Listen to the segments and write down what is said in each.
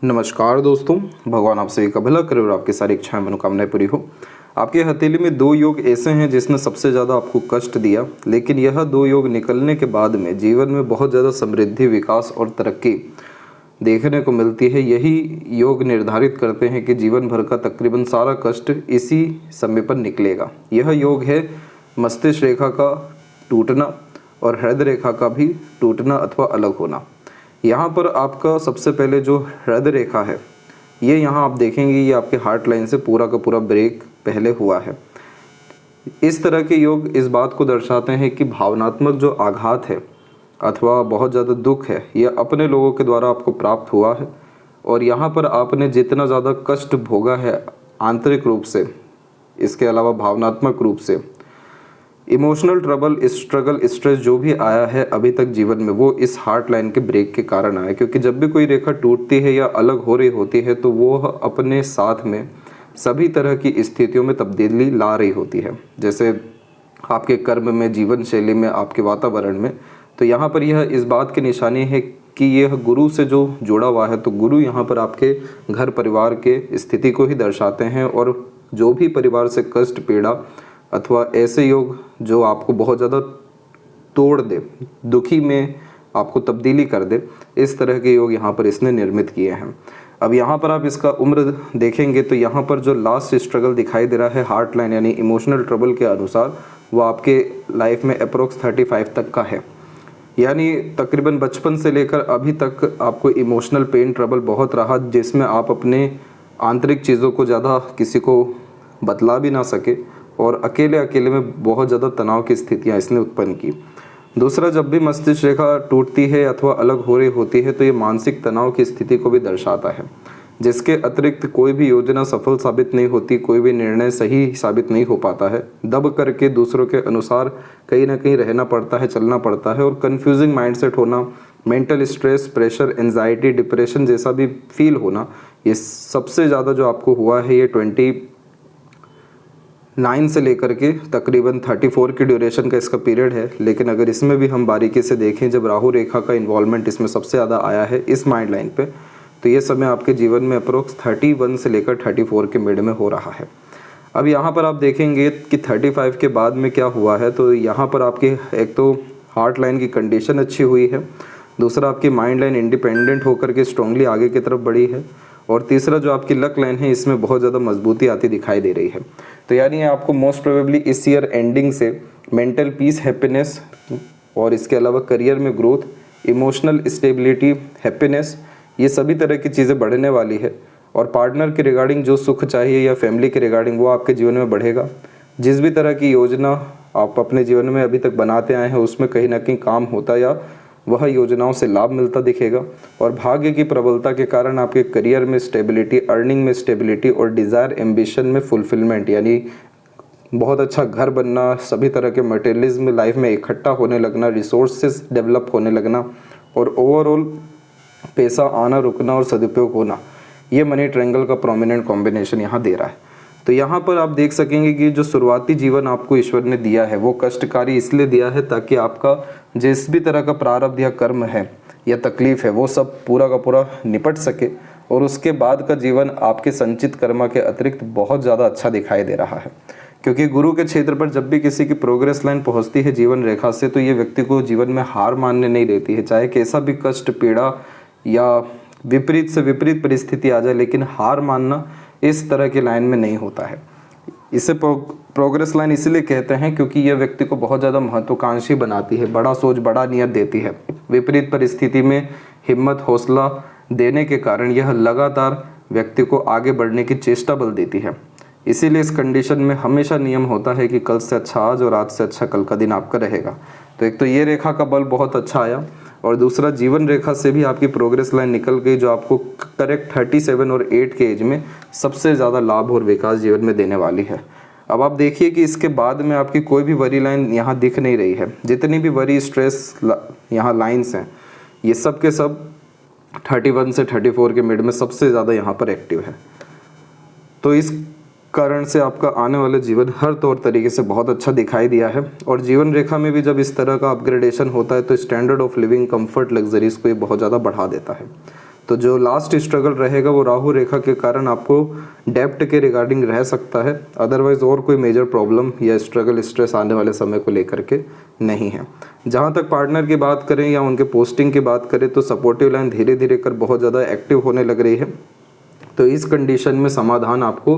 नमस्कार दोस्तों, भगवान आप सभी का भला करे और आपकी सारी इच्छाएं मनोकामनाएं पूरी हो। आपके हथेली में दो योग ऐसे हैं जिसने सबसे ज़्यादा आपको कष्ट दिया, लेकिन यह दो योग निकलने के बाद में जीवन में बहुत ज़्यादा समृद्धि, विकास और तरक्की देखने को मिलती है। यही योग निर्धारित करते हैं कि जीवन भर का तकरीबन सारा कष्ट इसी समय पर निकलेगा। यह योग है मस्तिष्क रेखा का टूटना और हृदय रेखा का भी टूटना अथवा अलग होना। यहाँ पर आपका सबसे पहले जो हृदय रेखा है, ये यहाँ आप देखेंगे ये आपके हार्ट लाइन से पूरा का पूरा ब्रेक पहले हुआ है। इस तरह के योग इस बात को दर्शाते हैं कि भावनात्मक जो आघात है अथवा बहुत ज़्यादा दुख है, यह अपने लोगों के द्वारा आपको प्राप्त हुआ है और यहाँ पर आपने जितना ज़्यादा कष्ट भोगा है आंतरिक रूप से, इसके अलावा भावनात्मक रूप से, इमोशनल ट्रबल, स्ट्रगल, स्ट्रेस जो भी आया है अभी तक जीवन में, वो इस हार्ट लाइन के ब्रेक के कारण आया। क्योंकि जब भी कोई रेखा टूटती है या अलग हो रही होती है तो वो अपने साथ में सभी तरह की स्थितियों में तब्दीली ला रही होती है, जैसे आपके कर्म में, जीवन शैली में, आपके वातावरण में। तो यहाँ पर यह इस बात की निशानी है कि यह गुरु से जो जुड़ा हुआ है, तो गुरु यहाँ पर आपके घर परिवार के स्थिति को ही दर्शाते हैं। और जो भी परिवार से कष्ट, पीड़ा अथवा ऐसे योग जो आपको बहुत ज़्यादा तोड़ दे, दुखी में आपको तब्दीली कर दे, इस तरह के योग यहाँ पर इसने निर्मित किए हैं। अब यहाँ पर आप इसका उम्र देखेंगे तो यहाँ पर जो लास्ट स्ट्रगल दिखाई दे रहा है हार्ट लाइन यानी इमोशनल ट्रबल के अनुसार, वो आपके लाइफ में अप्रोक्स 35 तक का है। यानी तकरीबन बचपन से लेकर अभी तक आपको इमोशनल पेन, ट्रबल बहुत रहा, जिसमें आप अपने आंतरिक चीज़ों को ज़्यादा किसी को बतला भी ना सके और अकेले अकेले में बहुत ज़्यादा तनाव की स्थितियाँ इसने उत्पन्न की। दूसरा, जब भी मस्तिष्क रेखा टूटती है अथवा अलग हो रही होती है तो ये मानसिक तनाव की स्थिति को भी दर्शाता है, जिसके अतिरिक्त कोई भी योजना सफल साबित नहीं होती, कोई भी निर्णय सही साबित नहीं हो पाता है। दब करके दूसरों के अनुसार कहीं ना कहीं रहना पड़ता है, चलना पड़ता है और कन्फ्यूजिंग माइंडसेट होना, mental stress, pressure, anxiety, depression जैसा भी फील होना, ये सबसे ज़्यादा जो आपको हुआ है ये 29 से लेकर के तकरीबन 34 की ड्यूरेशन का इसका पीरियड है। लेकिन अगर इसमें भी हम बारीकी से देखें, जब राहु रेखा का इन्वॉल्वमेंट इसमें सबसे ज़्यादा आया है इस माइंड लाइन पे, तो ये समय आपके जीवन में अप्रोक्स 31 से लेकर 34 के मिड में हो रहा है। अब यहाँ पर आप देखेंगे कि 35 के बाद में क्या हुआ है, तो यहाँ पर आपके एक तो हार्ट लाइन की कंडीशन अच्छी हुई है, दूसरा आपकी माइंड लाइन इंडिपेंडेंट होकर के स्ट्रांगली आगे की तरफ बढ़ी है, और तीसरा जो आपकी लक लाइन है इसमें बहुत ज़्यादा मजबूती आती दिखाई दे रही है। तो यानी आपको मोस्ट प्रोबेबली इस ईयर एंडिंग से मेंटल पीस, हैप्पीनेस और इसके अलावा करियर में ग्रोथ, इमोशनल स्टेबिलिटी, हैप्पीनेस, ये सभी तरह की चीज़ें बढ़ने वाली है। और पार्टनर के रिगार्डिंग जो सुख चाहिए या फैमिली के रिगार्डिंग वो आपके जीवन में बढ़ेगा। जिस भी तरह की योजना आप अपने जीवन में अभी तक बनाते आए हैं उसमें कहीं ना कहीं काम होता या वह योजनाओं से लाभ मिलता दिखेगा। और भाग्य की प्रबलता के कारण आपके करियर में स्टेबिलिटी, अर्निंग में स्टेबिलिटी और डिज़ायर, एम्बिशन में फुलफिलमेंट, यानी बहुत अच्छा घर बनना, सभी तरह के मटेरियलिज्म लाइफ में इकट्ठा होने लगना, रिसोर्सेज डेवलप होने लगना और ओवरऑल पैसा आना, रुकना और सदुपयोग होना, ये मनी ट्रायंगल का प्रोमिनेंट कॉम्बिनेशन यहाँ दे रहा है। तो यहाँ पर आप देख सकेंगे कि जो शुरुआती जीवन आपको ईश्वर ने दिया है वो कष्टकारी इसलिए दिया है ताकि आपका जिस भी तरह का प्रारब्ध या कर्म है या तकलीफ है वो सब पूरा का पूरा निपट सके, और उसके बाद का जीवन आपके संचित कर्म के अतिरिक्त बहुत ज़्यादा अच्छा दिखाई दे रहा है। क्योंकि गुरु के क्षेत्र पर जब भी किसी की प्रोग्रेस लाइन पहुँचती है जीवन रेखा से, तो ये व्यक्ति को जीवन में हार मानने नहीं देती है, चाहे कैसा भी कष्ट, पीड़ा या विपरीत से विपरीत परिस्थिति आ जाए, लेकिन हार मानना इस तरह की लाइन में नहीं होता है। इसे प्रोग्रेस लाइन इसलिए कहते हैं क्योंकि यह व्यक्ति को बहुत ज़्यादा महत्वाकांक्षी बनाती है, बड़ा सोच, बड़ा नियत देती है। विपरीत परिस्थिति में हिम्मत, हौसला देने के कारण यह लगातार व्यक्ति को आगे बढ़ने की चेष्टा बल देती है। इसीलिए इस कंडीशन में हमेशा नियम होता है कि कल से अच्छा आज और आज से अच्छा कल का दिन आपका रहेगा। तो एक तो ये रेखा का बल बहुत अच्छा आया, और दूसरा जीवन रेखा से भी आपकी प्रोग्रेस लाइन निकल गई जो आपको करेक्ट 37 और 8 के एज में सबसे ज़्यादा लाभ और विकास जीवन में देने वाली है। अब आप देखिए कि इसके बाद में आपकी कोई भी वरी लाइन यहाँ दिख नहीं रही है। जितनी भी वरी, स्ट्रेस यहाँ लाइन्स हैं, ये सब के सब 31 से 34 के मिड में सबसे ज़्यादा यहाँ पर एक्टिव है। तो इस कारण से आपका आने वाला जीवन हर तौर तरीके से बहुत अच्छा दिखाई दिया है। और जीवन रेखा में भी जब इस तरह का अपग्रेडेशन होता है तो standard of living, comfort, luxuries को ये बहुत ज़्यादा बढ़ा देता है। तो जो लास्ट स्ट्रगल रहेगा वो राहु रेखा के कारण आपको डेब्ट के रिगार्डिंग रह सकता है, अदरवाइज और कोई मेजर प्रॉब्लम या स्ट्रगल स्ट्रेस आने वाले समय को लेकर के नहीं है। जहाँ तक पार्टनर की बात करें या उनके पोस्टिंग की बात करें तो सपोर्टिव लाइन धीरे धीरे कर बहुत ज़्यादा एक्टिव होने लग रही है। तो इस कंडीशन में समाधान आपको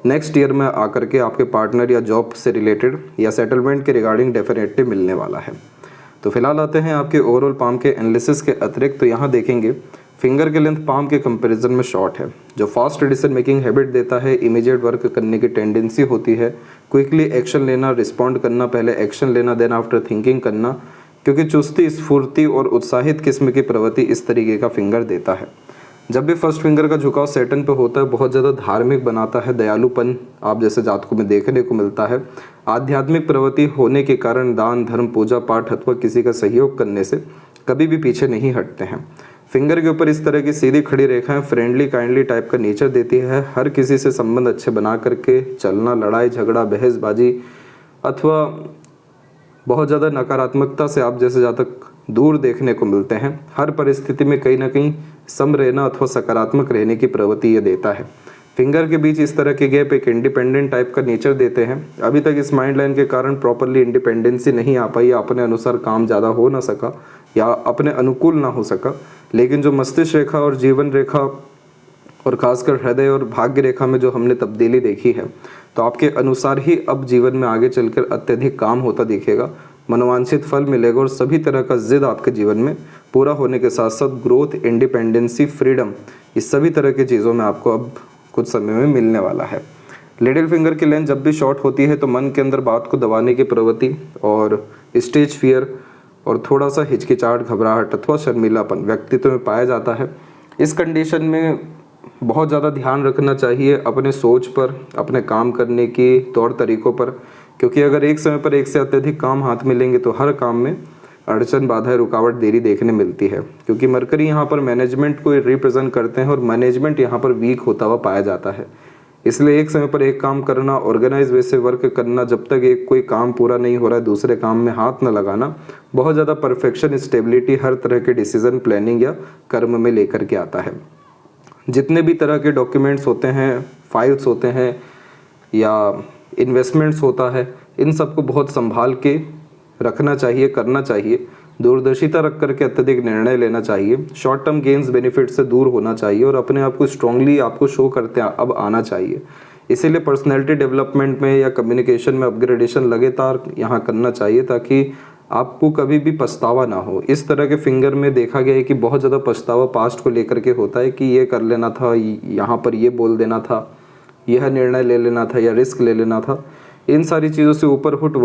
नेक्स्ट ईयर में आकर के आपके पार्टनर या जॉब से रिलेटेड या सेटलमेंट के रिगार्डिंग डेफिनेटली मिलने वाला है। तो फिलहाल आते हैं आपके ओवरऑल पाम के एनालिसिस के अतिरिक्त। तो यहाँ देखेंगे फिंगर के लेंथ पाम के कंपैरिजन में शॉर्ट है, जो फास्ट डिसीजन मेकिंग हैबिट देता है, इमीडिएट वर्क करने की टेंडेंसी होती है, क्विकली एक्शन लेना, रिस्पॉन्ड करना, पहले एक्शन लेना देन आफ्टर थिंकिंग करना, क्योंकि चुस्ती, स्फूर्ति और उत्साहित किस्म की प्रवृत्ति इस तरीके का फिंगर देता है। जब भी फर्स्ट फिंगर का झुकाव सैटर्न पे होता है बहुत ज़्यादा धार्मिक बनाता है, दयालुपन आप जैसे जातकों में देखने को मिलता है। आध्यात्मिक प्रवृत्ति होने के कारण दान, धर्म, पूजा पाठ अथवा किसी का सहयोग करने से कभी भी पीछे नहीं हटते हैं। फिंगर के ऊपर इस तरह की सीधी खड़ी रेखाएं फ्रेंडली काइंडली टाइप का नेचर देती है। हर किसी से संबंध अच्छे बना करके चलना, लड़ाई झगड़ा, बहसबाजी अथवा बहुत ज़्यादा नकारात्मकता से आप जैसे जातक दूर देखने को मिलते हैं। हर परिस्थिति में कहीं ना कहीं सम रहना अथवा सकारात्मक रहने की प्रवृत्ति ये देता है। फिंगर के बीच इस तरह के गैप एक इंडिपेंडेंट टाइप का नेचर देते हैं। अभी तक इस माइंड लाइन के कारण प्रॉपरली इंडिपेंडेंसी नहीं आ पाई, या अपने अनुसार काम ज़्यादा हो ना सका या अपने अनुकूल ना हो सका, लेकिन जो मस्तिष्क रेखा और जीवन रेखा और खासकर हृदय और भाग्य रेखा में जो हमने तब्दीली देखी है, तो आपके अनुसार ही अब जीवन में आगे चलकर अत्यधिक काम होता दिखेगा, मनोवांछित फल मिलेगा और सभी तरह का जिद आपके जीवन में पूरा होने के साथ साथ ग्रोथ, इंडिपेंडेंसी, फ्रीडम, इस सभी तरह की चीज़ों में आपको अब कुछ समय में मिलने वाला है। लिटिल फिंगर की लेंथ जब भी शॉर्ट होती है तो मन के अंदर बात को दबाने की प्रवृत्ति और स्टेज फियर और थोड़ा सा हिचकिचाहट, घबराहट अथवा शर्मिलापन व्यक्तित्व में पाया जाता है। इस कंडीशन में बहुत ज़्यादा ध्यान रखना चाहिए अपने सोच पर, अपने काम करने के तौर तरीक़ों पर, क्योंकि अगर एक समय पर एक से अत्यधिक काम हाथ मिलेंगे तो हर काम में अड़चन, बाधाएं, रुकावट, देरी देखने मिलती है। क्योंकि मरकरी यहाँ पर मैनेजमेंट को रिप्रेजेंट करते हैं और मैनेजमेंट यहाँ पर वीक होता हुआ पाया जाता है। इसलिए एक समय पर एक काम करना, ऑर्गेनाइज वे से वर्क करना, जब तक एक कोई काम पूरा नहीं हो रहा है दूसरे काम में हाथ न लगाना, बहुत ज़्यादा परफेक्शन, स्टेबिलिटी हर तरह के डिसीजन प्लानिंग या कर्म में लेकर के आता है। जितने भी तरह के डॉक्यूमेंट्स होते हैं, फाइल्स होते हैं या इन्वेस्टमेंट्स होता है, इन सबको बहुत संभाल के रखना चाहिए, करना चाहिए। दूरदर्शिता रख करके अत्यधिक निर्णय लेना चाहिए। शॉर्ट टर्म गेन्स बेनिफिट से दूर होना चाहिए और अपने आप को स्ट्रांगली आपको शो करते अब आना चाहिए। इसीलिए पर्सनैलिटी डेवलपमेंट में या कम्युनिकेशन में अपग्रेडेशन लगातार यहाँ करना चाहिए ताकि आपको कभी भी पछतावा ना हो। इस तरह के फिंगर में देखा गया है कि बहुत ज़्यादा पछतावा पास्ट को लेकर के होता है कि ये कर लेना था, यहाँ पर ये बोल देना था, यह निर्णय ले लेना था या रिस्क ले लेना था। इन सारी चीज़ों से ऊपर उठ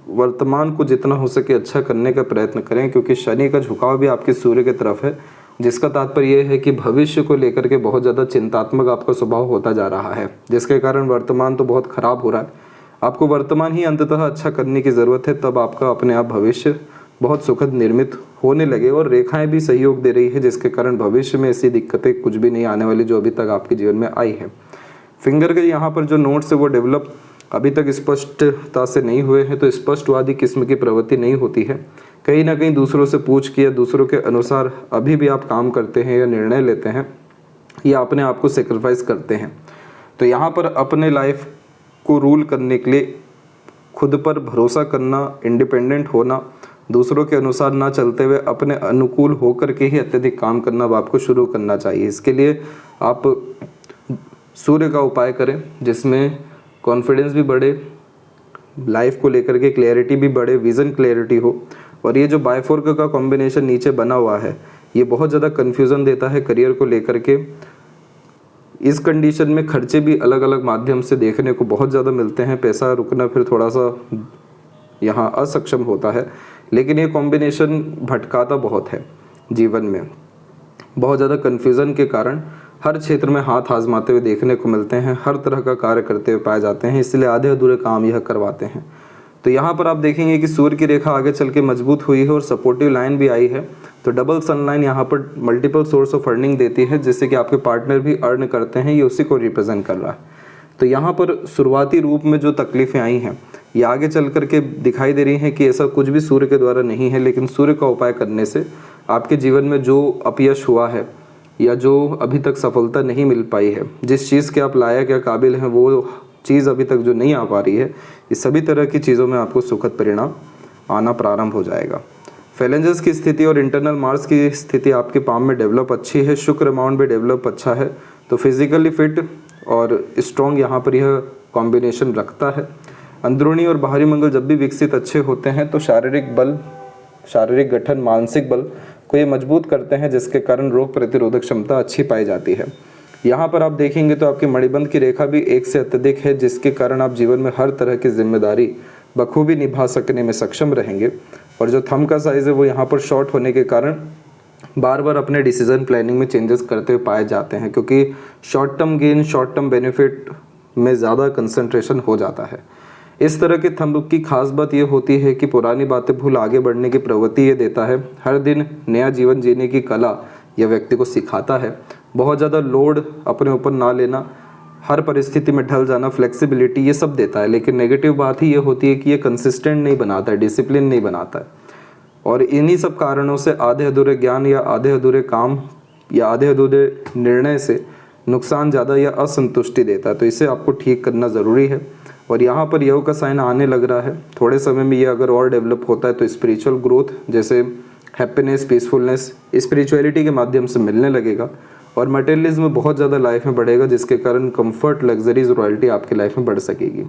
वर्तमान को जितना हो सके अच्छा करने का प्रयत्न करें, क्योंकि शनि का झुकाव भी आपके सूर्य की तरफ है, जिसका तात्पर्य यह है कि भविष्य को लेकर के बहुत ज़्यादा चिंतात्मक आपका स्वभाव होता जा रहा है, जिसके कारण वर्तमान तो बहुत खराब हो रहा है। आपको वर्तमान ही अंततः अच्छा करने की ज़रूरत है, तब आपका अपने आप भविष्य बहुत सुखद निर्मित होने लगे और रेखाएं भी सहयोग दे रही है, जिसके कारण भविष्य में ऐसी दिक्कतें कुछ भी नहीं आने वाली जो अभी तक आपके जीवन में आई है। फिंगर के यहाँ पर जो नोट्स है वो डेवलप अभी तक स्पष्टता से नहीं हुए हैं, तो स्पष्टवादी किस्म की प्रवृत्ति नहीं होती है। कहीं ना कहीं दूसरों से पूछ के या दूसरों के अनुसार अभी भी आप काम करते हैं या निर्णय लेते हैं या अपने आप को सेक्रीफाइस करते हैं। तो यहाँ पर अपने लाइफ को रूल करने के लिए खुद पर भरोसा करना, इंडिपेंडेंट होना, दूसरों के अनुसार ना चलते हुए अपने अनुकूल होकर के ही अत्यधिक काम करना अब आपको शुरू करना चाहिए। इसके लिए आप सूर्य का उपाय करें, जिसमें कॉन्फिडेंस भी बढ़े, लाइफ को लेकर के क्लैरिटी भी बढ़े, विज़न क्लैरिटी हो। और ये जो बायफोर्क का कॉम्बिनेशन नीचे बना हुआ है, ये बहुत ज़्यादा कन्फ्यूज़न देता है करियर को लेकर के। इस कंडीशन में खर्चे भी अलग अलग माध्यम से देखने को बहुत ज़्यादा मिलते हैं। पैसा रुकना फिर थोड़ा सा यहाँ असक्षम होता है, लेकिन ये कॉम्बिनेशन भटकाता बहुत है जीवन में। बहुत ज़्यादा कन्फ्यूज़न के कारण हर क्षेत्र में हाथ आजमाते हुए देखने को मिलते हैं, हर तरह का कार्य करते हुए पाए जाते हैं, इसलिए आधे अधूरे काम यह करवाते हैं। तो यहाँ पर आप देखेंगे कि सूर्य की रेखा आगे चल के मजबूत हुई है और सपोर्टिव लाइन भी आई है। तो डबल सन लाइन यहाँ पर मल्टीपल सोर्स ऑफ अर्निंग देती है, जिससे कि आपके पार्टनर भी अर्न करते हैं, ये उसी को रिप्रेजेंट कर रहा है। तो यहाँ पर शुरुआती रूप में जो तकलीफ़ें आई हैं ये आगे चल करके दिखाई दे रही हैं कि ऐसा कुछ भी सूर्य के द्वारा नहीं है, लेकिन सूर्य का उपाय करने से आपके जीवन में जो अपयश हुआ है या जो अभी तक सफलता नहीं मिल पाई है, जिस चीज़ के आप लायक या काबिल हैं वो चीज़ अभी तक जो नहीं आ पा रही है, इस सभी तरह की चीज़ों में आपको सुखद परिणाम आना प्रारंभ हो जाएगा। फैलेंजर्स की स्थिति और इंटरनल मार्स की स्थिति आपके पाम में डेवलप अच्छी है, शुक्र अमाउंट भी डेवलप अच्छा है, तो फिजिकली फिट और स्ट्रॉन्ग यहाँ पर यह कॉम्बिनेशन रखता है। अंदरूनी और बाहरी मंगल जब भी विकसित अच्छे होते हैं तो शारीरिक बल, शारीरिक गठन, मानसिक बल को ये मजबूत करते हैं, जिसके कारण रोग प्रतिरोधक क्षमता अच्छी पाई जाती है। यहाँ पर आप देखेंगे तो आपकी मणिबंध की रेखा भी 1 से अत्यधिक है, जिसके कारण आप जीवन में हर तरह की जिम्मेदारी बखूबी निभा सकने में सक्षम रहेंगे। और जो थंब का साइज़ है वो यहाँ पर शॉर्ट होने के कारण बार बार अपने डिसीजन प्लानिंग में चेंजेस करते हुए पाए जाते हैं, क्योंकि short term gain, short term benefit में ज़्यादा कंसंट्रेशन हो जाता है। इस तरह के थंब की खास बात यह होती है कि पुरानी बातें भूल आगे बढ़ने की प्रवृत्ति ये देता है। हर दिन नया जीवन जीने की कला यह व्यक्ति को सिखाता है। बहुत ज़्यादा लोड अपने ऊपर ना लेना, हर परिस्थिति में ढल जाना, फ्लेक्सिबिलिटी, ये सब देता है। लेकिन नेगेटिव बात ही ये होती है कि ये कंसिस्टेंट नहीं बनाता है, डिसिप्लिन नहीं बनाता है, और इन्हीं सब कारणों से आधे अधूरे ज्ञान या आधे अधूरे काम या आधे अधूरे निर्णय से नुकसान ज़्यादा या असंतुष्टि देता है। तो इसे आपको ठीक करना ज़रूरी है। और यहाँ पर योग का साइन आने लग रहा है, थोड़े समय में ये अगर और डेवलप होता है तो स्पिरिचुअल ग्रोथ, जैसे हैप्पीनेस, पीसफुलनेस, स्पिरिचुअलिटी के माध्यम से मिलने लगेगा। और मटेरियलिज्म बहुत ज़्यादा लाइफ में बढ़ेगा, जिसके कारण कंफर्ट, लग्जरीज, रॉयल्टी आपकी लाइफ में बढ़ सकेगी।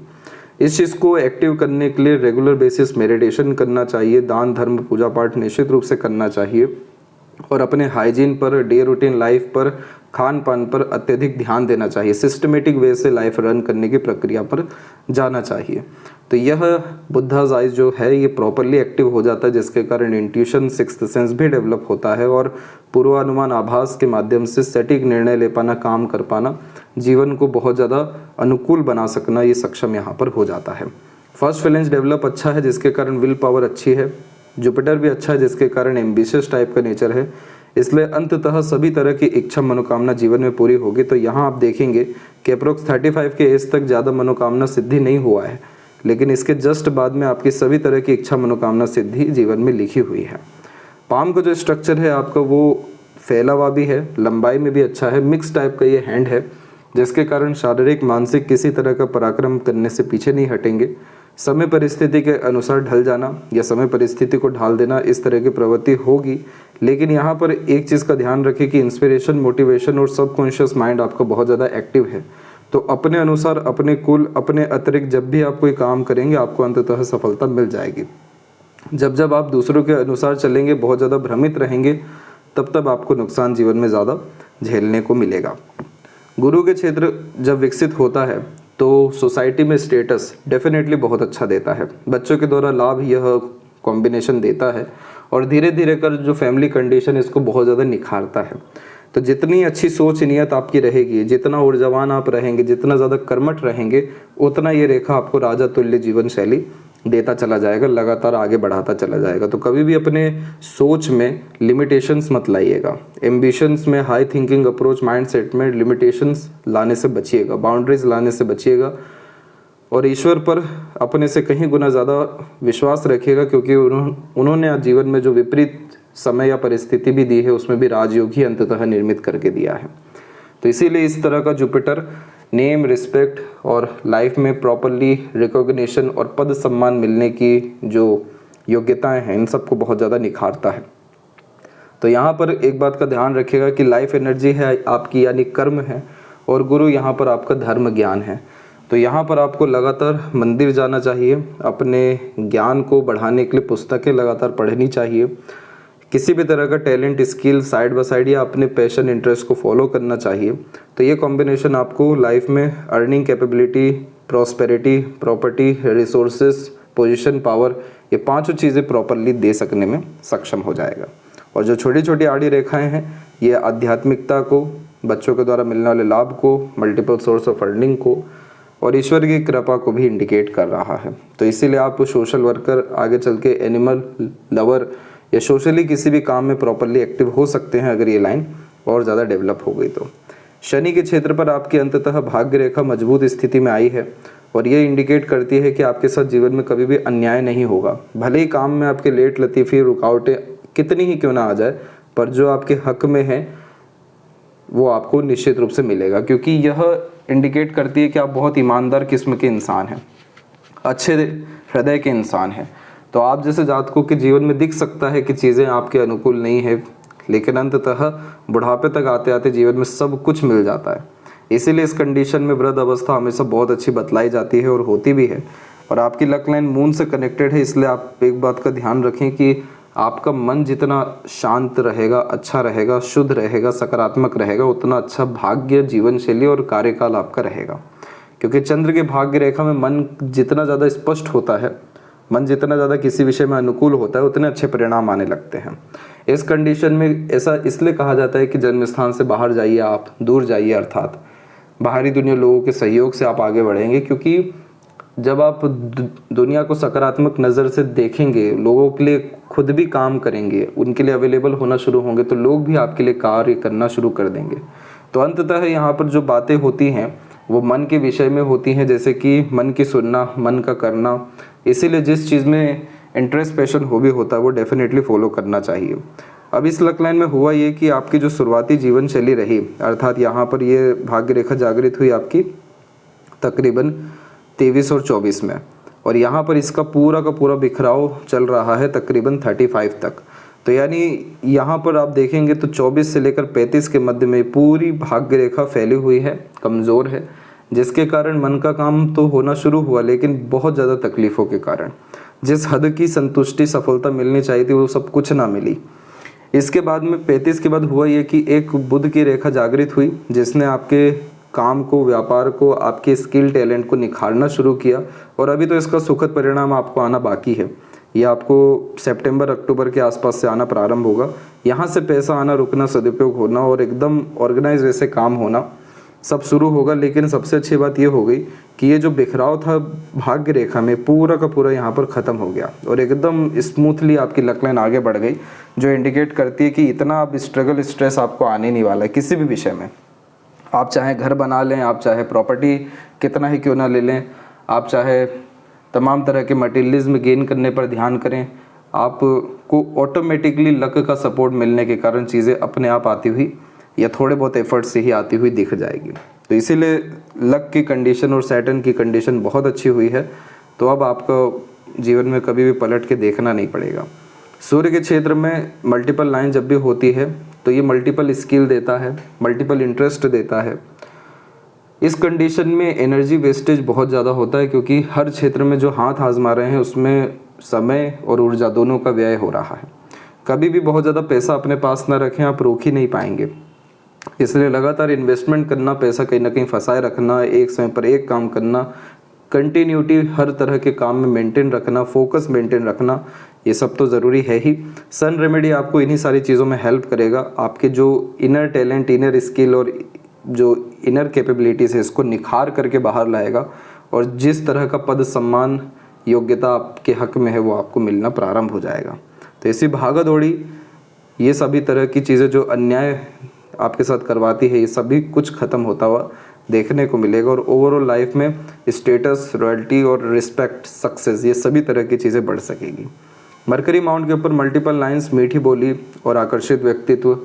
इस चीज़ को एक्टिव करने के लिए रेगुलर बेसिस मेडिटेशन करना चाहिए, दान धर्म पूजा पाठ निश्चित रूप से करना चाहिए, और अपने हाइजीन पर, डे रूटीन लाइफ पर, खान पान पर अत्यधिक ध्यान देना चाहिए। सिस्टमेटिक वे से लाइफ रन करने की प्रक्रिया पर जाना चाहिए। तो यह बुद्धा's आइज जो है ये प्रॉपरली एक्टिव हो जाता है, जिसके कारण इंट्यूशन, सिक्स्थ सेंस भी डेवलप होता है, और पूर्वानुमान आभास के माध्यम से सटीक निर्णय ले पाना, काम कर पाना, जीवन को बहुत ज़्यादा अनुकूल बना सकना, ये सक्षम यहाँ पर हो जाता है। फर्स्ट फैलेंज डेवलप अच्छा है, जिसके कारण विल पावर अच्छी है। जुपिटर भी अच्छा है, जिसके कारण एम्बिशियस टाइप का नेचर है, इसलिए अंततः सभी तरह की इच्छा मनोकामना जीवन में पूरी होगी। तो यहाँ आप देखेंगे कि अप्रोक्स 35 के एज तक ज़्यादा मनोकामना सिद्धि नहीं हुआ है, लेकिन इसके जस्ट बाद में आपकी सभी तरह की इच्छा मनोकामना सिद्धि जीवन में लिखी हुई है। पाम का जो स्ट्रक्चर है आपका वो फैला हुआ भी है, लंबाई में भी अच्छा है, मिक्स टाइप का ये हैंड है, जिसके कारण शारीरिक मानसिक किसी तरह का पराक्रम करने से पीछे नहीं हटेंगे। समय परिस्थिति के अनुसार ढल जाना या समय परिस्थिति को ढाल देना, इस तरह की प्रवृत्ति होगी। लेकिन यहाँ पर एक चीज़ का ध्यान रखें कि इंस्पिरेशन, मोटिवेशन और सबकॉन्शियस माइंड आपका बहुत ज़्यादा एक्टिव है। तो अपने अनुसार, अपने कुल, अपने अतिरिक्त जब भी आप कोई काम करेंगे आपको अंततः सफलता मिल जाएगी। जब आप दूसरों के अनुसार चलेंगे, बहुत ज़्यादा भ्रमित रहेंगे, तब आपको नुकसान जीवन में ज़्यादा झेलने को मिलेगा। गुरु के क्षेत्र जब विकसित होता है तो सोसाइटी में स्टेटस डेफिनेटली बहुत अच्छा देता है। बच्चों के द्वारा लाभ यह कॉम्बिनेशन देता है, और धीरे धीरे कर जो फैमिली कंडीशन इसको बहुत ज़्यादा निखारता है। तो जितनी अच्छी सोच नियत आपकी रहेगी, जितना ऊर्जावान आप रहेंगे, जितना ज़्यादा कर्मठ रहेंगे, उतना ये रेखा आपको राजा तुल्य जीवन शैली देता चला जाएगा, लगातार आगे बढ़ाता चला जाएगा। तो कभी भी अपने सोच में लिमिटेशंस मत लाइएगा। एम्बिशंस में, हाई थिंकिंग अप्रोच माइंडसेट में लिमिटेशंस लाने से बचिएगा, बाउंड्रीज लाने से बचिएगा, और ईश्वर पर अपने से कहीं गुना ज़्यादा विश्वास रखिएगा, क्योंकि उन्होंने आज जीवन में जो विपरीत समय या परिस्थिति भी दी है उसमें भी राजयोग ही अंततः निर्मित करके दिया है। तो इसीलिए इस तरह का जुपिटर नेम, रिस्पेक्ट और लाइफ में प्रॉपरली रिकॉग्निशन और पद सम्मान मिलने की जो योग्यताएं हैं, इन सबको बहुत ज़्यादा निखारता है। तो यहाँ पर एक बात का ध्यान रखिएगा कि लाइफ एनर्जी है आपकी, यानी कर्म है, और गुरु यहाँ पर आपका धर्म ज्ञान है। तो यहाँ पर आपको लगातार मंदिर जाना चाहिए, अपने ज्ञान को बढ़ाने के लिए पुस्तकें लगातार पढ़नी चाहिए, किसी भी तरह का talent, skill side by side या अपने पैशन, इंटरेस्ट को फॉलो करना चाहिए। तो ये कॉम्बिनेशन आपको लाइफ में earning capability, prosperity, property, resources, position, power, ये पांचों चीज़ें प्रॉपरली दे सकने में सक्षम हो जाएगा। और जो छोटी छोटी आड़ी रेखाएं हैं ये आध्यात्मिकता को, बच्चों के द्वारा मिलने वाले लाभ को, मल्टीपल सोर्स ऑफ अर्निंग को और ईश्वर की कृपा को भी इंडिकेट कर रहा है। तो इसीलिए आप सोशल वर्कर, आगे चल के एनिमल लवर या सोशली किसी भी काम में प्रॉपरली एक्टिव हो सकते हैं अगर ये लाइन और ज़्यादा डेवलप हो गई तो। शनि के क्षेत्र पर आपकी अंततः भाग्य रेखा मजबूत स्थिति में आई है, और ये इंडिकेट करती है कि आपके साथ जीवन में कभी भी अन्याय नहीं होगा। भले ही काम में आपके लेट लतीफ़ी, रुकावटें कितनी ही क्यों ना आ जाए, पर जो आपके हक में है वो आपको निश्चित रूप से मिलेगा, क्योंकि यह इंडिकेट करती है कि आप बहुत ईमानदार किस्म के इंसान हैं, अच्छे हृदय के इंसान हैं। तो आप जैसे जातकों के जीवन में दिख सकता है कि चीज़ें आपके अनुकूल नहीं है, लेकिन अंततः बुढ़ापे तक आते आते जीवन में सब कुछ मिल जाता है। इसीलिए इस कंडीशन में वृद्ध अवस्था हमेशा बहुत अच्छी बतलाई जाती है और होती भी है। और आपकी लक लाइन मून से कनेक्टेड है, इसलिए आप एक बात का ध्यान रखें कि आपका मन जितना शांत रहेगा, अच्छा रहेगा, शुद्ध रहेगा, सकारात्मक रहेगा, उतना अच्छा भाग्य, जीवन शैली और कार्यकाल आपका रहेगा। क्योंकि चंद्र के भाग्य रेखा में मन जितना ज़्यादा स्पष्ट होता है, मन जितना ज़्यादा किसी विषय में अनुकूल होता है, उतने अच्छे परिणाम आने लगते हैं। इस कंडीशन में ऐसा इसलिए कहा जाता है कि जन्म स्थान से बाहर जाइए, आप दूर जाइए, अर्थात बाहरी दुनिया लोगों के सहयोग से आप आगे बढ़ेंगे। क्योंकि जब आप दुनिया को सकारात्मक नज़र से देखेंगे, लोगों के लिए खुद भी काम करेंगे, उनके लिए अवेलेबल होना शुरू होंगे, तो लोग भी आपके लिए कार्य करना शुरू कर देंगे। तो अंततः यहाँ पर जो बातें होती हैं वो मन के विषय में होती हैं, जैसे कि मन की सुनना, मन का करना। इसीलिए जिस चीज़ में इंटरेस्ट, पैशन, हॉबी होता है वो डेफिनेटली फॉलो करना चाहिए। अब इस लक लाइन में हुआ ये कि आपकी जो शुरुआती जीवन शैली रही, अर्थात यहाँ पर ये भाग्य रेखा जागृत हुई आपकी तकरीबन 23 और 24 में, और यहाँ पर इसका पूरा का पूरा बिखराव चल रहा है तकरीबन 35 तक। तो यानी यहाँ पर आप देखेंगे तो 24 से लेकर 35 के मध्य में पूरी भाग्य रेखा फैली हुई है, कमज़ोर है, जिसके कारण मन का काम तो होना शुरू हुआ, लेकिन बहुत ज़्यादा तकलीफ़ों के कारण जिस हद की संतुष्टि, सफलता मिलनी चाहिए थी वो सब कुछ ना मिली। इसके बाद में 35 के बाद हुआ ये कि एक बुध की रेखा जागृत हुई, जिसने आपके काम को, व्यापार को, आपके स्किल, टैलेंट को निखारना शुरू किया। और अभी तो इसका सुखद परिणाम आपको आना बाकी है। ये आपको सितंबर, अक्टूबर के आसपास से आना प्रारंभ होगा। यहाँ से पैसा आना, रुकना, सदुपयोग होना और एकदम ऑर्गेनाइज वैसे काम होना सब शुरू होगा। लेकिन सबसे अच्छी बात ये हो गई कि ये जो बिखराव था भाग्य रेखा में, पूरा का पूरा यहाँ पर ख़त्म हो गया और एकदम स्मूथली आपकी लक लाइन आगे बढ़ गई, जो इंडिकेट करती है कि इतना अब स्ट्रगल, स्ट्रेस आपको आने नहीं वाला है किसी भी विषय में। आप चाहे घर बना लें, आप चाहे प्रॉपर्टी कितना ही क्यों ना ले लें, आप चाहे तमाम तरह के मटेरियलिज्म गेन करने पर ध्यान करें, आपको ऑटोमेटिकली लक का सपोर्ट मिलने के कारण चीज़ें अपने आप आती हुई या थोड़े बहुत एफर्ट से ही आती हुई दिख जाएगी। तो इसीलिए लक की कंडीशन और सैटर्न की कंडीशन बहुत अच्छी हुई है। तो अब आपको जीवन में कभी भी पलट के देखना नहीं पड़ेगा। सूर्य के क्षेत्र में मल्टीपल लाइन जब भी होती है तो ये मल्टीपल स्किल देता है, मल्टीपल इंटरेस्ट देता है। इस कंडीशन में एनर्जी वेस्टेज बहुत ज़्यादा होता है, क्योंकि हर क्षेत्र में जो हाथ आजमा रहे हैं उसमें समय और ऊर्जा दोनों का व्यय हो रहा है। कभी भी बहुत ज़्यादा पैसा अपने पास ना रखें, आप रोक ही नहीं पाएंगे। इसलिए लगातार इन्वेस्टमेंट करना, पैसा कहीं ना कहीं फंसाए रखना, एक समय पर एक काम करना, कंटिन्यूटी हर तरह के काम में मेंटेन रखना, फोकस मेंटेन रखना, ये सब तो ज़रूरी है ही। सन रेमेडी आपको इन्हीं सारी चीज़ों में हेल्प करेगा। आपके जो इनर टैलेंट, इनर स्किल और जो इनर कैपेबिलिटीज़ है इसको निखार करके बाहर लाएगा, और जिस तरह का पद, सम्मान, योग्यता आपके हक में है वो आपको मिलना प्रारंभ हो जाएगा। तो ऐसी भागा दौड़ी, ये सभी तरह की चीज़ें जो अन्याय आपके साथ करवाती है, ये सभी कुछ ख़त्म होता हुआ देखने को मिलेगा। और ओवरऑल लाइफ में स्टेटस, रॉयल्टी और रिस्पेक्ट, सक्सेस, ये सभी तरह की चीज़ें बढ़ सकेगी। मरकरी माउंट के ऊपर मल्टीपल लाइंस मीठी बोली और आकर्षित व्यक्तित्व,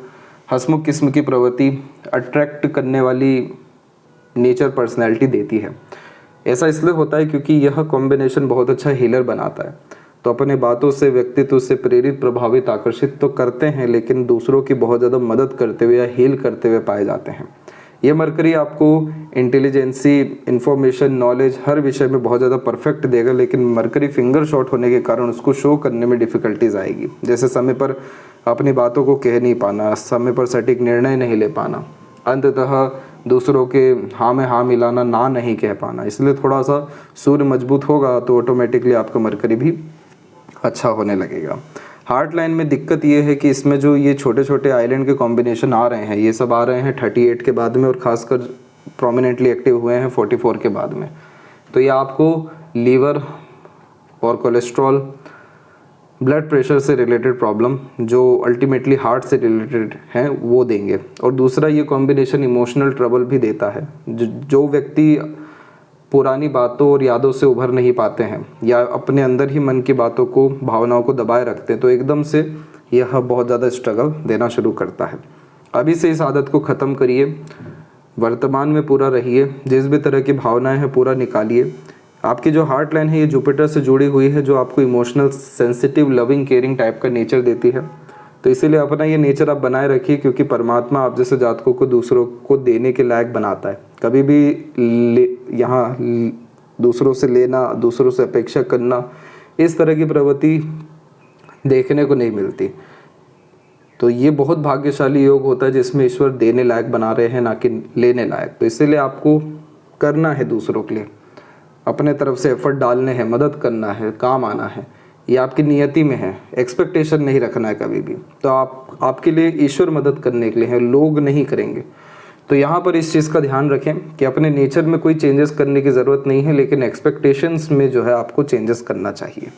हंसमुख किस्म की प्रवृत्ति, अट्रैक्ट करने वाली नेचर, पर्सनैलिटी देती है। ऐसा इसलिए होता है क्योंकि यह कॉम्बिनेशन बहुत अच्छा हीलर बनाता है। तो अपने बातों से, व्यक्तित्व से प्रेरित, प्रभावित, आकर्षित तो करते हैं, लेकिन दूसरों की बहुत ज़्यादा मदद करते हुए या हील करते हुए पाए जाते हैं। ये मरकरी आपको इंटेलिजेंसी, इंफॉर्मेशन, नॉलेज हर विषय में बहुत ज़्यादा परफेक्ट देगा, लेकिन मरकरी फिंगर शॉट होने के कारण उसको शो करने में डिफ़िकल्टीज आएगी। जैसे समय पर अपनी बातों को कह नहीं पाना, समय पर सटीक निर्णय नहीं ले पाना, अंततः दूसरों के हाँ में हाँ मिलाना, ना नहीं कह पाना। इसलिए थोड़ा सा सूर्य मजबूत होगा तो ऑटोमेटिकली आपका मरकरी भी अच्छा होने लगेगा। हार्ट लाइन में दिक्कत ये है कि इसमें जो ये छोटे छोटे आइलैंड के कॉम्बिनेशन आ रहे हैं, ये सब आ रहे हैं 38 के बाद में, और ख़ासकर प्रोमिनेंटली एक्टिव हुए हैं 44 के बाद में। तो ये आपको लीवर और कोलेस्ट्रॉल, ब्लड प्रेशर से रिलेटेड प्रॉब्लम जो अल्टीमेटली हार्ट से रिलेटेड हैं वो देंगे। और दूसरा, ये कॉम्बिनेशन इमोशनल ट्रबल भी देता है। जो व्यक्ति पुरानी बातों और यादों से उभर नहीं पाते हैं या अपने अंदर ही मन की बातों को, भावनाओं को दबाए रखते हैं, तो एकदम से यह बहुत ज़्यादा स्ट्रगल देना शुरू करता है। अभी से इस आदत को ख़त्म करिए, वर्तमान में पूरा रहिए, जिस भी तरह की भावनाएं हैं पूरा निकालिए। आपकी जो हार्ट लाइन है ये जुपिटर से जुड़ी हुई है, जो आपको emotional, sensitive, loving, caring type का नेचर देती है। तो इसीलिए अपना ये नेचर आप बनाए रखिए, क्योंकि परमात्मा आप जैसे जातकों को दूसरों को देने के लायक बनाता है। कभी भी यहाँ दूसरों से लेना, दूसरों से अपेक्षा करना, इस तरह की प्रवृत्ति देखने को नहीं मिलती। तो ये बहुत भाग्यशाली योग होता है जिसमें ईश्वर देने लायक बना रहे हैं, ना कि लेने लायक। तो इसीलिए आपको करना है दूसरों के लिए, अपने तरफ से एफर्ट डालने हैं, मदद करना है, काम आना है, ये आपकी नियति में है। एक्सपेक्टेशन नहीं रखना है कभी भी। तो आपके लिए ईश्वर मदद करने के लिए है, लोग नहीं करेंगे। तो यहाँ पर इस चीज़ का ध्यान रखें कि अपने नेचर में कोई चेंजेस करने की ज़रूरत नहीं है, लेकिन एक्सपेक्टेशंस में जो है आपको चेंजेस करना चाहिए।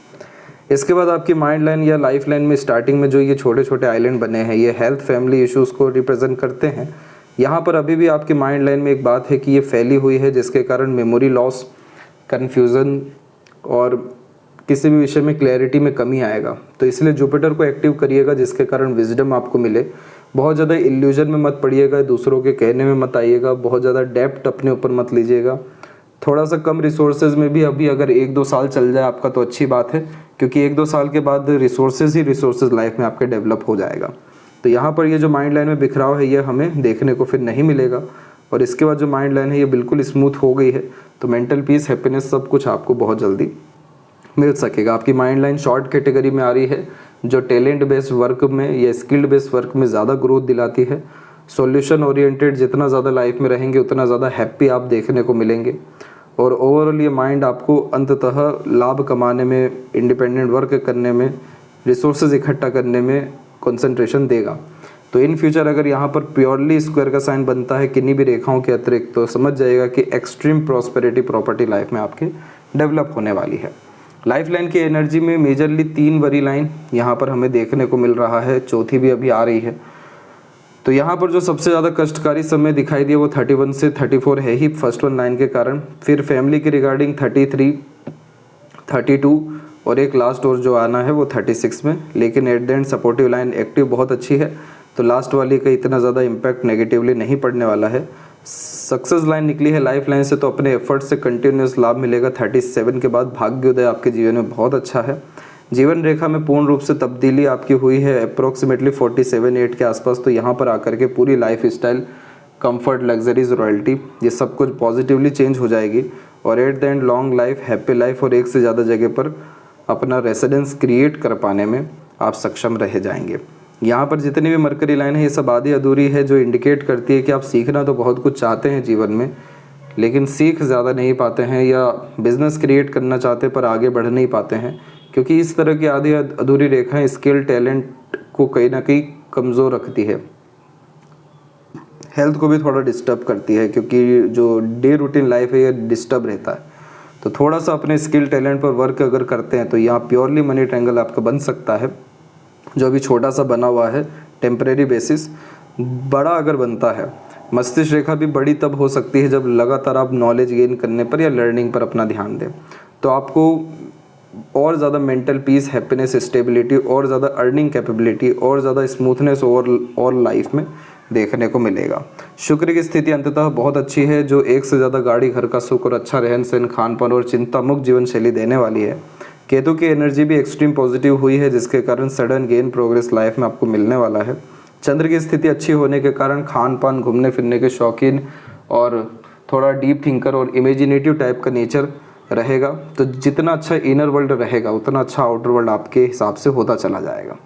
इसके बाद आपकी माइंड लाइन या लाइफ लाइन में स्टार्टिंग में जो ये छोटे छोटे आइलैंड बने हैं, ये हेल्थ, फैमिली इश्यूज़ को रिप्रेजेंट करते हैं। यहाँ पर अभी भी आपकी माइंड लाइन में एक बात है कि ये फैली हुई है, जिसके कारण मेमोरी लॉस, कन्फ्यूज़न और किसी भी विषय में क्लैरिटी में कमी आएगा। तो इसलिए जुपिटर को एक्टिव करिएगा, जिसके कारण विजडम आपको मिले। बहुत ज़्यादा इल्यूजन में मत पड़िएगा, दूसरों के कहने में मत आइएगा, बहुत ज़्यादा डेप्थ अपने ऊपर मत लीजिएगा। थोड़ा सा कम रिसोर्सेज में भी अभी अगर 1-2 साल चल जाए आपका तो अच्छी बात है, क्योंकि 1-2 साल के बाद रिसोर्सेज लाइफ में आपके डेवलप हो जाएगा। तो यहाँ पर ये जो माइंड लाइन में बिखराव है ये हमें देखने को फिर नहीं मिलेगा। और इसके बाद जो माइंड लाइन है ये बिल्कुल स्मूथ हो गई है, तो मेंटल पीस, हैप्पीनेस सब कुछ आपको बहुत जल्दी मिल सकेगा। आपकी माइंड लाइन शॉर्ट कैटेगरी में आ रही है, जो टैलेंट बेस्ड वर्क में या स्किल्ड बेस्ड वर्क में ज़्यादा ग्रोथ दिलाती है। सॉल्यूशन ओरिएंटेड जितना ज़्यादा लाइफ में रहेंगे उतना ज़्यादा हैप्पी आप देखने को मिलेंगे। और ओवरऑल ये माइंड आपको अंततः लाभ कमाने में, इंडिपेंडेंट वर्क करने में, रिसोर्सेज इकट्ठा करने में कंसंट्रेशन देगा। तो इन फ्यूचर अगर यहाँ पर प्योरली स्क्वायर का साइन बनता है किन्हीं भी रेखाओं के अतिरिक्त, तो समझ जाएगा कि एक्सट्रीम प्रॉस्पेरिटी प्रॉपर्टी लाइफ में आपके डेवलप होने वाली है। लाइफ लाइन की एनर्जी में मेजरली 3 बड़ी लाइन यहाँ पर हमें देखने को मिल रहा है, चौथी भी अभी आ रही है। तो यहाँ पर जो सबसे ज़्यादा कष्टकारी समय दिखाई दिया वो 31 से 34 है ही, फर्स्ट 1 लाइन के कारण। फिर फैमिली के रिगार्डिंग 33, 32 और एक लास्ट और जो आना है वो 36 में। लेकिन at the end supportive line active बहुत अच्छी है, तो लास्ट वाली का इतना ज़्यादा इम्पैक्ट नेगेटिवली नहीं पड़ने वाला है। सक्सेस लाइन निकली है लाइफ लाइन से, तो अपने एफर्ट से कंटिन्यूस लाभ मिलेगा। 37 के बाद भाग्योदय आपके जीवन में बहुत अच्छा है। जीवन रेखा में पूर्ण रूप से तब्दीली आपकी हुई है अप्रोक्सीमेटली 47-8 के आसपास। तो यहाँ पर आकर के पूरी life style, comfort, luxuries, royalty, ये सब कुछ पॉजिटिवली चेंज हो जाएगी। और at the end long life, happy life और एक से ज़्यादा जगह पर अपना रेसिडेंस क्रिएट कर पाने में आप सक्षम रह जाएंगे। यहाँ पर जितनी भी मरकरी लाइन है ये सब आधी अधूरी है, जो इंडिकेट करती है कि आप सीखना तो बहुत कुछ चाहते हैं जीवन में, लेकिन सीख ज़्यादा नहीं पाते हैं, या बिजनेस क्रिएट करना चाहते पर आगे बढ़ नहीं पाते हैं, क्योंकि इस तरह की आधी अधूरी रेखाएं स्किल, टैलेंट को कहीं ना कहीं कमज़ोर रखती है। हेल्थ को भी थोड़ा डिस्टर्ब करती है, क्योंकि जो डे रूटीन लाइफ है ये डिस्टर्ब रहता है। तो थोड़ा सा अपने स्किल, टैलेंट पर वर्क अगर करते हैं तो यहाँ प्योरली मनी ट्रायंगल आपका बन सकता है, जो अभी छोटा सा बना हुआ है टेम्परेरी बेसिस। बड़ा अगर बनता है, मस्तिष्क रेखा भी बड़ी तब हो सकती है जब लगातार आप नॉलेज गेन करने पर या लर्निंग पर अपना ध्यान दें। तो आपको और ज़्यादा मेंटल पीस, हैप्पीनेस, स्टेबिलिटी, और ज़्यादा अर्निंग कैपेबिलिटी, और ज़्यादा स्मूथनेस और लाइफ में देखने को मिलेगा। शुक्र की स्थिति अंततः बहुत अच्छी है, जो एक से ज़्यादा गाड़ी, घर का सुख और अच्छा रहन सहन, खान पान और चिंता मुक्त जीवन शैली देने वाली है। केतु की एनर्जी भी एक्सट्रीम पॉजिटिव हुई है, जिसके कारण सडन गेन, प्रोग्रेस लाइफ में आपको मिलने वाला है। चंद्र की स्थिति अच्छी होने के कारण खान पान, घूमने फिरने के शौकीन और थोड़ा डीप थिंकर और इमेजिनेटिव टाइप का नेचर रहेगा। तो जितना अच्छा इनर वर्ल्ड रहेगा उतना अच्छा आउटर वर्ल्ड आपके हिसाब से होता चला जाएगा।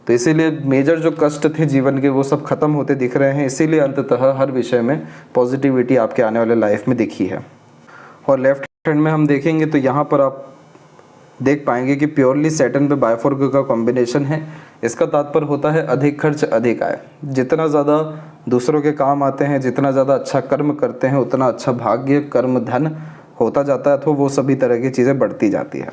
तो इसीलिए मेजर जो कष्ट थे जीवन के वो सब खत्म होते दिख रहे हैं। इसीलिए अंततः हर विषय में पॉजिटिविटी आपके आने वाले लाइफ में दिखी है। और लेफ्ट हैंड में हम देखेंगे तो यहाँ पर आप देख पाएंगे कि प्योरली सैटर्न पे बायफोर्क का कॉम्बिनेशन है। इसका तात्पर्य होता है अधिक खर्च अधिक आय। जितना ज़्यादा दूसरों के काम आते हैं, जितना ज़्यादा अच्छा कर्म करते हैं, उतना अच्छा भाग्य, कर्म, धन होता जाता है, तो वो सभी तरह की चीज़ें बढ़ती जाती है।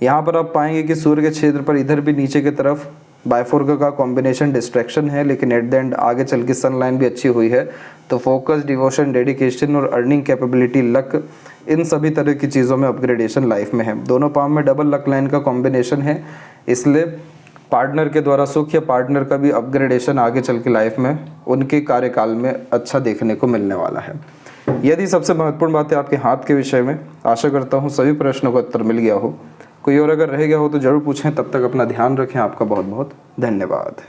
यहाँ पर आप पाएंगे कि सूर्य के क्षेत्र पर इधर भी नीचे की तरफ बायफोर्क का कॉम्बिनेशन डिस्ट्रैक्शन है, लेकिन एट द एंड आगे चल के सन लाइन भी अच्छी हुई है। तो फोकस, डिवोशन, डेडिकेशन और अर्निंग कैपेबिलिटी, लक, इन सभी तरह की चीज़ों में अपग्रेडेशन लाइफ में है। दोनों पाम में डबल लक लाइन का कॉम्बिनेशन है, इसलिए पार्टनर के द्वारा सुख या पार्टनर का भी अपग्रेडेशन आगे चल के लाइफ में उनके कार्यकाल में अच्छा देखने को मिलने वाला है। यदि सबसे महत्वपूर्ण बात है आपके हाथ के विषय में, आशा करता हूँ सभी प्रश्नों का उत्तर मिल गया हो। कोई और अगर रह गया हो तो जरूर पूछें। तब तक अपना ध्यान रखें। आपका बहुत बहुत धन्यवाद।